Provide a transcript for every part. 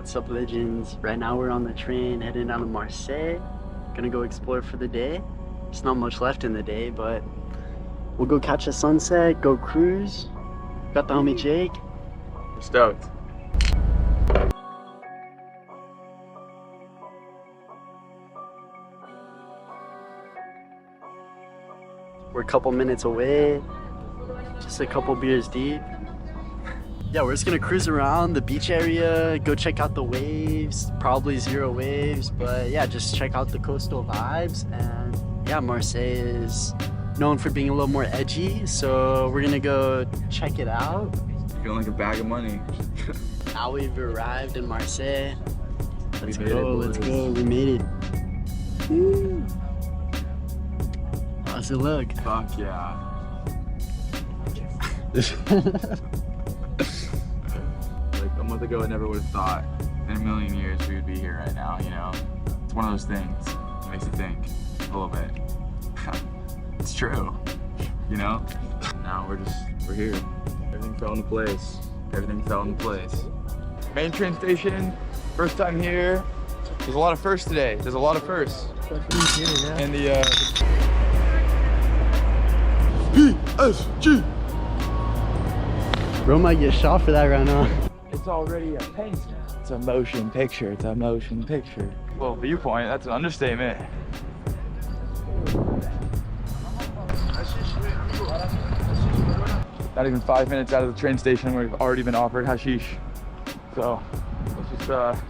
What's up, legends? Right now we're on the train heading down to Marseille. Gonna go explore for the day. There's not much left in the day, but we'll go catch a sunset, go cruise. Got the homie Jake. We're stoked. We're a couple minutes away, just a couple beers deep. Yeah, we're just gonna cruise around the beach area, go check out the waves, probably zero waves, but yeah, just check out the coastal vibes. And yeah, Marseille is known for being a little more edgy, so we're gonna go check it out. Feeling like a bag of money. Now we've arrived in Marseille. Let's go, let's go, we made it. Woo. How's it look? Fuck yeah. Like a month ago, I never would have thought in a million years we would be here right now, you know? It's one of those things that makes you think a little bit. It's true, you know? Now we're here. Everything fell into place. Everything fell into place. Main train station, first time here. There's a lot of firsts today. There's a lot of firsts. And the PSG. Bro might get shot for that right now. It's already a painting. It's a motion picture. It's a motion picture. Well, viewpoint, that's an understatement. Not even 5 minutes out of the train station, we've already been offered hashish. So let's just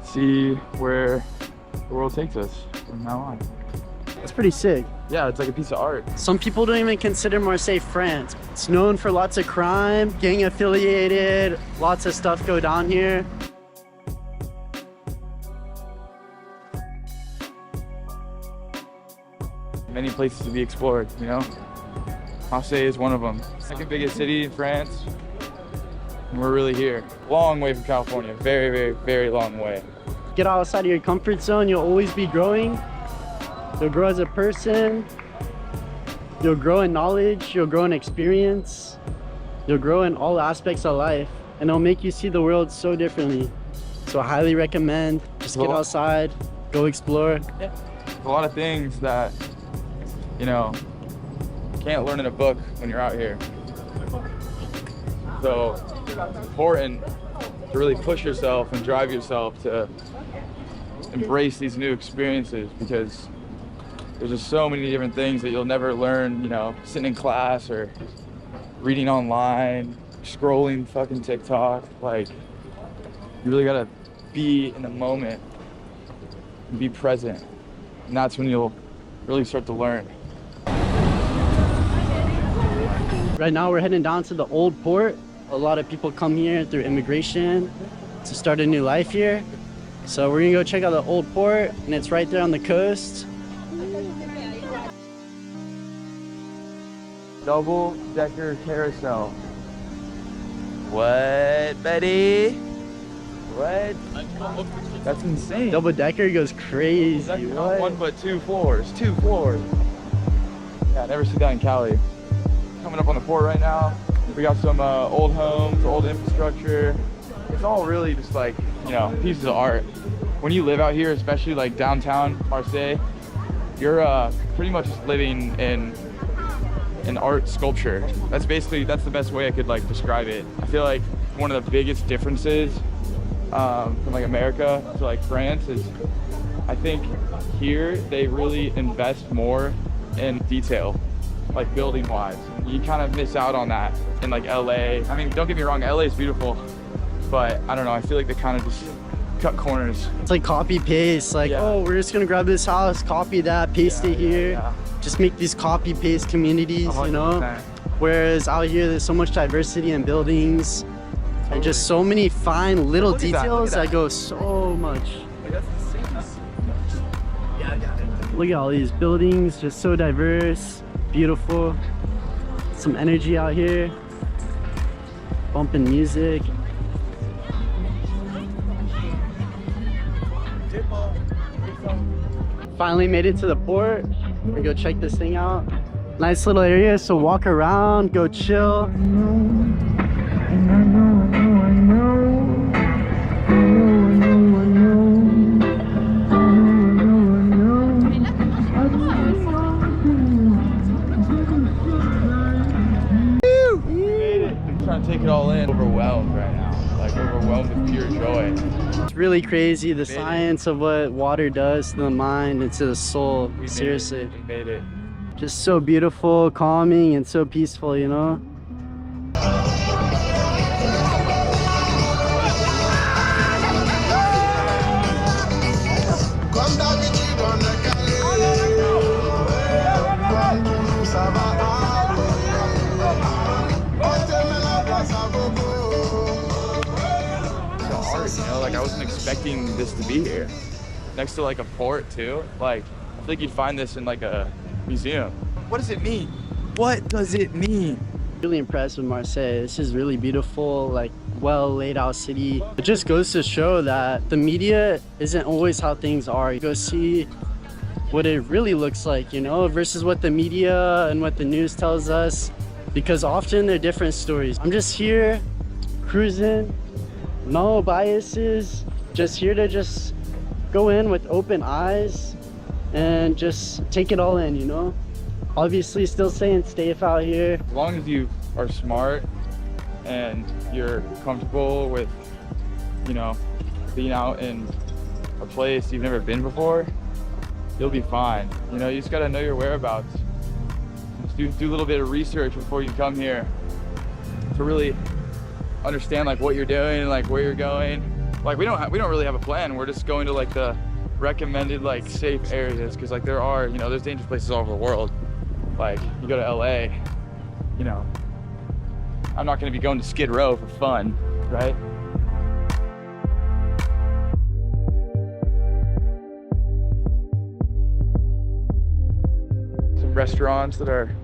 see where the world takes us from now on. It's pretty sick. Yeah, it's like a piece of art. Some people don't even consider Marseille France. It's known for lots of crime, gang affiliated, lots of stuff go down here. Many places to be explored, you know? Marseille is one of them. Second biggest city in France, and we're really here. Long way from California, very, very, very long way. Get outside of your comfort zone, you'll always be growing. You'll grow as a person, you'll grow in knowledge, you'll grow in experience, you'll grow in all aspects of life, and it'll make you see the world so differently. So I highly recommend, just get outside, go explore. Yeah. There's a lot of things that, you know, you can't learn in a book when you're out here. So it's important to really push yourself and drive yourself to embrace these new experiences, because there's just so many different things that you'll never learn, you know, sitting in class or reading online, scrolling fucking TikTok. Like, you really gotta be in the moment and be present. And that's when you'll really start to learn. Right now we're heading down to the old port. A lot of people come here through immigration to start a new life here. So we're gonna go check out the old port, and it's right there on the coast. Double-decker carousel. What, buddy? What? That's insane. Double decker goes crazy. That's not one but two floors. 2 floors. Yeah, I never see that in Cali. Coming up on the port right now. We got some old homes, old infrastructure. It's all really just like, you know, pieces of art. When you live out here, especially like downtown Marseille, you're pretty much living in an art sculpture. That's the best way I could like describe it. I feel like one of the biggest differences from like America to like France is, I think here they really invest more in detail, like building wise. You kind of miss out on that in like LA. I mean, don't get me wrong, LA is beautiful, but I don't know, I feel like they kind of just cut corners. It's like copy paste, like, yeah. Oh, we're just gonna grab this house, copy that, paste it here. Yeah. Just make these copy paste communities, 100%. You know? Whereas out here, there's so much diversity in buildings, totally. And just so many fine little details that go so much. Look at all these buildings, just so diverse, beautiful. Some energy out here, bumping music. Finally made it to the port. We're gonna go check this thing out. Nice little area, so walk around, go chill. overwhelmed with pure joy. It's really crazy, the Made it. science of what water does to the mind and to the soul. We Seriously. made it. Just so beautiful, calming, and so peaceful, you know? You know, like I wasn't expecting this to be here. Next to like a port too. Like, I feel like you'd find this in like a museum. What does it mean? What does it mean? Really impressed with Marseille. This is really beautiful, like well laid out city. It just goes to show that the media isn't always how things are. You go see what it really looks like, you know, versus what the media and what the news tells us, because often they're different stories. I'm just here cruising, no biases, just here to just go in with open eyes and just take it all in, you know? Obviously still staying safe out here. As long as you are smart and you're comfortable with, you know, being out in a place you've never been before, you'll be fine. You know, you just gotta know your whereabouts. Just do a little bit of research before you come here to really understand like what you're doing and like where you're going. Like we don't really have a plan. We're just going to like the recommended like safe areas, because like there are, you know, there's dangerous places all over the world. Like you go to LA, you know, I'm not going to be going to Skid Row for fun, right? Some restaurants that are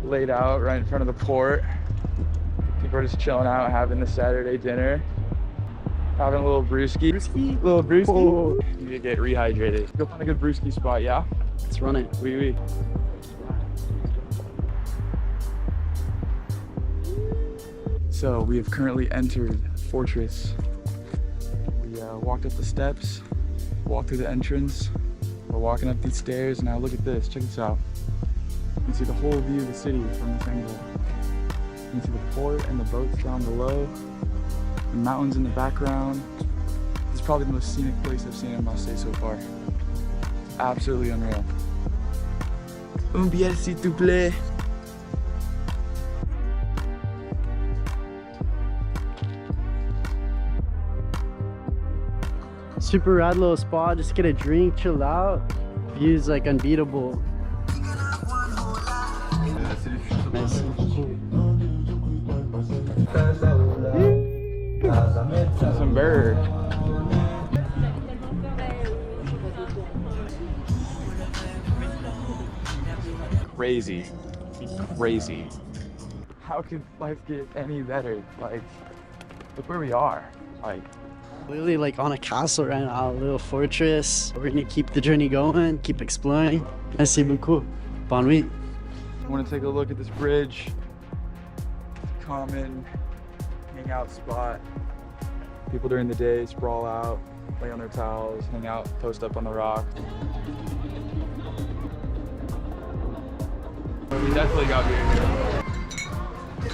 laid out right in front of the port. People are just chilling out, having the Saturday dinner, having a little brewski. Little brewski? Oh. You need to get rehydrated. Go find a good brewski spot, yeah? Let's run it. Oui, oui. So we have currently entered the fortress. We walked up the steps, walked through the entrance. We're walking up these stairs. Now look at this, check this out. You can see the whole view of the city from this angle. You can see the port and the boats down below, the mountains in the background. This is probably the most scenic place I've seen in Marseille so far. It's absolutely unreal. Un bière s'il te plaît. Super rad little spot, just get a drink, chill out. Views like unbeatable. Nice. Some bird. Crazy. Crazy. How could life get any better? Like, look where we are. Like, Literally like on a castle right now, a little fortress. We're gonna keep the journey going, keep exploring. Merci beaucoup. Bonne nuit. I want to take a look at this bridge. Common hangout spot. People during the day sprawl out, lay on their towels, hang out, post up on the rock. We definitely got beer here.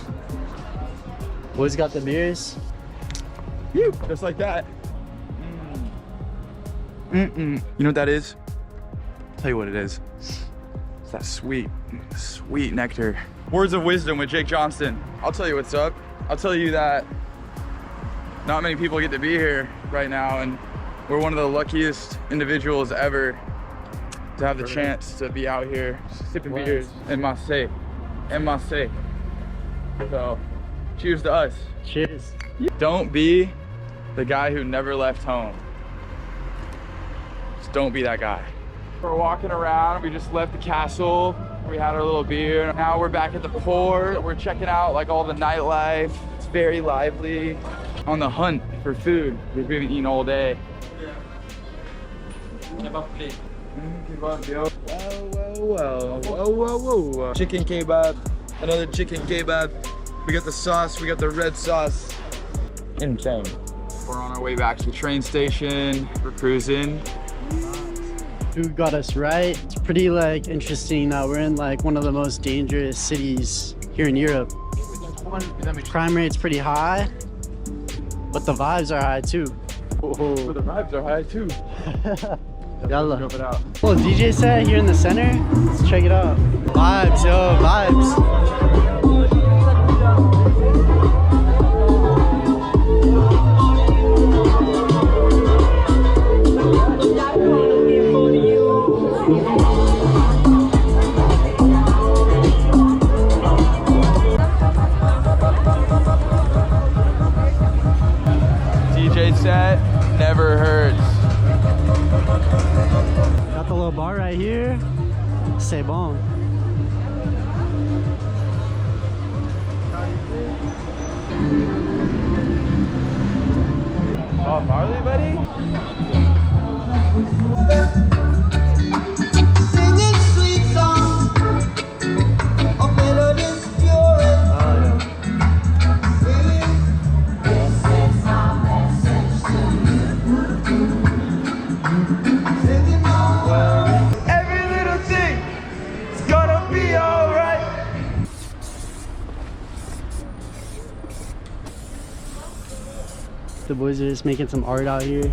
Boys got the beers. Phew, just like that. You know what that is? I'll tell you what it is. It's that sweet, sweet nectar. Words of wisdom with Jake Johnston. I'll tell you what's up. I'll tell you that not many people get to be here right now, and we're one of the luckiest individuals ever to have the chance to be out here sipping beers in Marseille. So, cheers to us. Cheers. Don't be the guy who never left home. Just don't be that guy. We're walking around, we just left the castle. We had our little beer. Now we're back at the port. We're checking out like all the nightlife. It's very lively. On the hunt for food. We've been eating all day. Whoa. Chicken kebab, another chicken kebab. We got the sauce, we got the red sauce. Insane. We're on our way back to the train station. We're cruising. Who got us right? It's pretty like interesting that we're in like one of the most dangerous cities here in Europe. Crime rate's pretty high. But the vibes are high too. But the vibes are high too. Yalla. Scope it out. Little DJ set here in the center. Let's check it out. Vibes, yo, vibes. DJ set never hurts. Got the little bar right here. C'est bon. Oh, Marley, buddy? Singing sweet songs of melodies pure and singing. This is our message to you. Singing no worries. Every little thing is gonna be alright. The boys are just making some art out here.